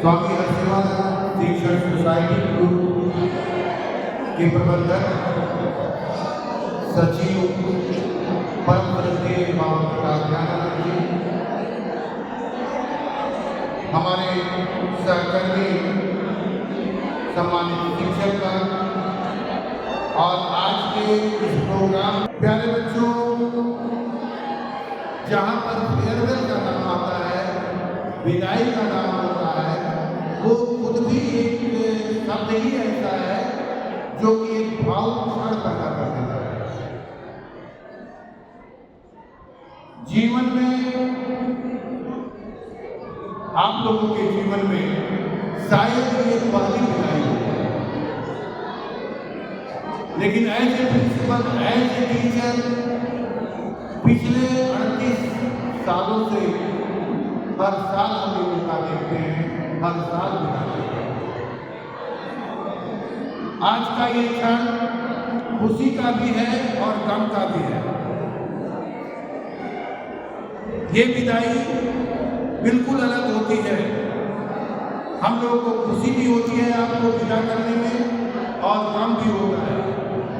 स्वामी हरसिमरन शिक्षण society group के प्रबंधक सचिव परम श्रद्धेय बाबा प्रकाश ज्ञानानंद जी, हमारे सहकर्मी सम्मानित शिक्षक और आज के इस प्रोग्राम प्यारे बच्चों, जहाँ पर फेयरवेल का नाम आता है, विदाई का नाम होता है, वो खुद भी एक शब्द ही ऐसा है जो कि एक भाव क्षण पैदा कर देता है। जीवन में, आप लोगों के जीवन में शायद ये पहली विदाई हो, लेकिन as a principal, as a teacher पिछले 38 सालों से हर साल हम ये मौका देखते हैं, हर साल मिलाते हैं। आज का ये क्षण खुशी का भी है और गम का भी है। ये विदाई बिल्कुल अलग होती है। हम लोगों को खुशी भी होती है आपको विदा करने में, और गम भी होता है।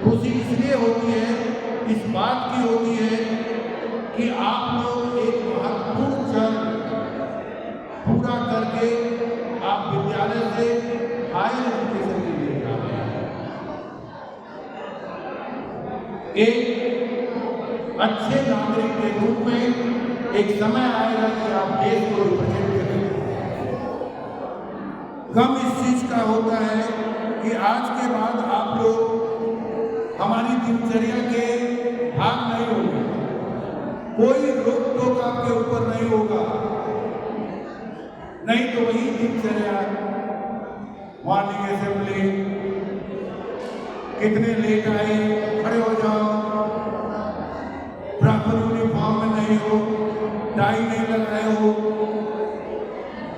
खुशी इसलिए होती है, इस बात की होती है कि आप लोग एक महत्वपूर्ण क्षण पूरा करके आप विद्यालय से हायर एजुकेशन के लिए जा रहे हैं। एक अच्छे नागरिक के रूप में एक समय आएगा कि आप देश को रिप्रेजेंट करेंगे। गम इस चीज का होता है कि आज के बाद आप लोग हमारी दिनचर्या के भाग नहीं होंगे, कोई रोक टोक आपके ऊपर नहीं होगा। नहीं तो वही दिनचर्या, मॉर्निंग असेंबली, कितने लेट आए, खड़े हो जाओ, प्रॉपर यूनिफॉर्म में नहीं हो, टाई नहीं लगाए हो,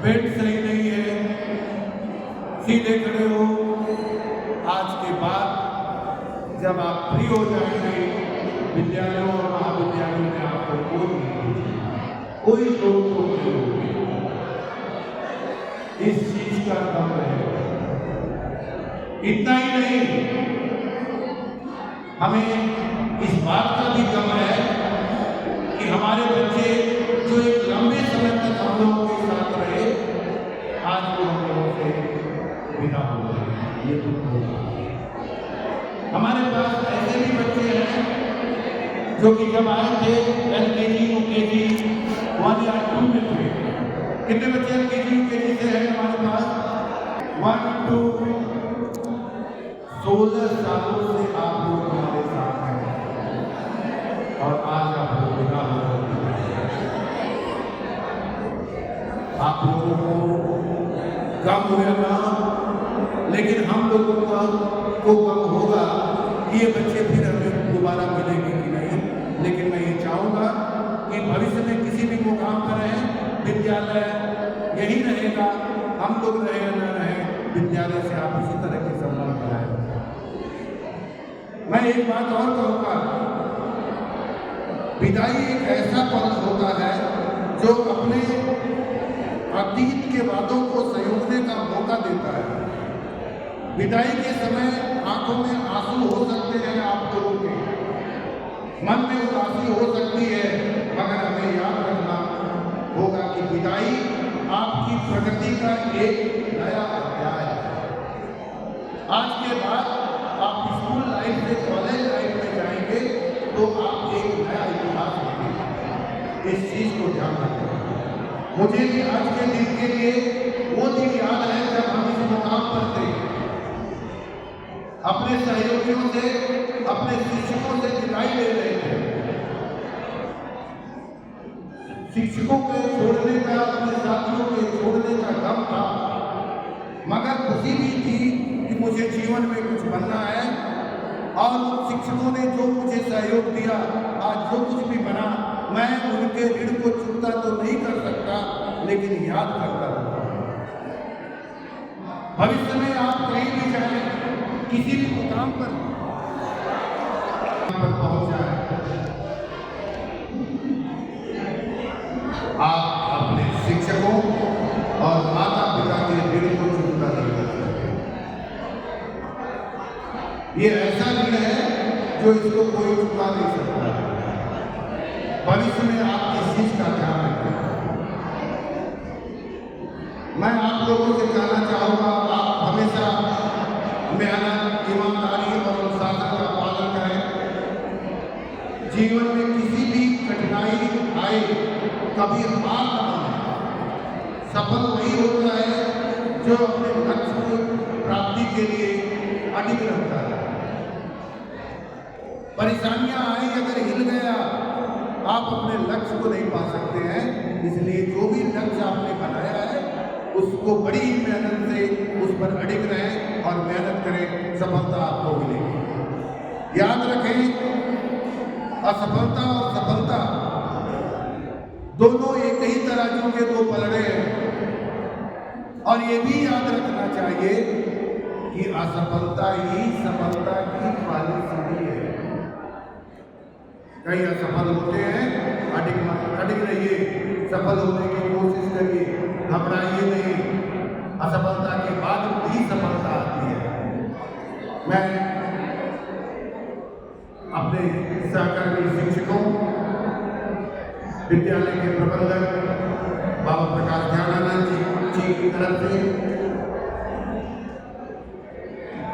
बेल्ट सही नहीं है, सीधे खड़े हो। आज के बाद जब आप फ्री हो जाएंगे, विद्यालयों और महाविद्यालयों में आपको कोई रोक टोक नहीं होगी। इस चीज का गम है। इतना ही नहीं, हमें इस बात का भी गम है कि हमारे बच्चे जो एक लंबे समय तक हम लोगों के साथ रहे, आज वो हम लोगों से विदा हो गए। ये दुख होगा। हमारे पास ऐसे भी बच्चे हैं जो कि जब आए थे LKG, UKG 1 या 2 में थे। कितने बच्चे LKG, UKG से हैं हमारे पास? 1 2 16 सालों से आप लोग हमारे साथ हैं और आज आप लोग विदा हो रहे हैं। आप लोगों को गम हुआ ना, लेकिन हम लोगों को गम होगा कि ये बच्चे फिर हमें दोबारा मिलेंगे कि नहीं। लेकिन मैं ये चाहूँगा कि भविष्य में किसी भी मुकाम पर रहें, विद्यालय यही रहेगा, हम लोग रहे न रहें, विद्यालय से आप इसी तरह के संबंध बनाएं। मैं एक बात और कहूँगा, विदाई एक ऐसा पल होता है जो अपने अतीत के वादों को संयोजने का मौका देता है। विदाई के समय आंखों में आंसू हो सकते हैं, आप लोगों के मन में उदासी हो सकती है, मगर हमें याद रखना होगा कि विदाई आपकी प्रगति का एक नया अध्याय है। आज के बाद आप स्कूल लाइफ से कॉलेज लाइफ में जाएंगे तो आप एक नया इतिहास लिखेंगे। इस चीज को ध्यान रखें। मुझे भी आज के दिन के लिए वो दिन याद है जब हम इस मुकाम पर थे, अपने सहयोगियों से, अपने शिक्षकों से विदाई ले रहे थे। शिक्षकों के छोड़ने का, अपने साथियों के छोड़ने का गम था, मगर खुशी भी थी कि मुझे जीवन में कुछ बनना है। और शिक्षकों ने जो मुझे सहयोग दिया, आज जो कुछ भी बना, मैं उनके ऋण को चुकता तो नहीं कर सकता, लेकिन याद करता रहूंगा। भविष्य में आप कहीं भी जाएं, किसी भी मुकाम पर पहुंच जाए, आप अपने शिक्षकों और माता पिता के ये ऐसा ऋण है जो इसको कोई चुका नहीं सकता। भविष्य में आप इस चीज का ध्यान रखें। मैं आप लोगों से कहना चाहूंगा, आप हमेशा मेहनत, ईमानदारी और अनुशासन का पालन करें। जीवन में किसी भी कठिनाई आए कभी हार न माने। सफल वही होता है जो अपने लक्ष्य की प्राप्ति के लिए अडिग रहता है। परेशानियां आई, अगर हिल गया आप अपने लक्ष्य को नहीं पा सकते हैं। इसलिए जो भी लक्ष्य आपने बनाया है उसको बड़ी मेहनत से उस पर अडिग रहें और मेहनत करें, सफलता आपको मिलेगी। याद रखें, असफलता और सफलता दोनों एक ही तराजू के दो पलड़े हैं। और ये भी याद रखना चाहिए कि असफलता ही सफलता की पहली सीढ़ी है। कई असफल होते हैं, अडिग रहिए, सफल होने की कोशिश करिए, घबराइए नहीं। असफलता के बाद ही सफलता आती है। मैं अपने सहकर्मी शिक्षकों, विद्यालय के प्रबंधक बाबा प्रकाश ध्यानानंद जी की तरफ से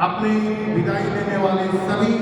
अपनी विदाई देने वाले सभी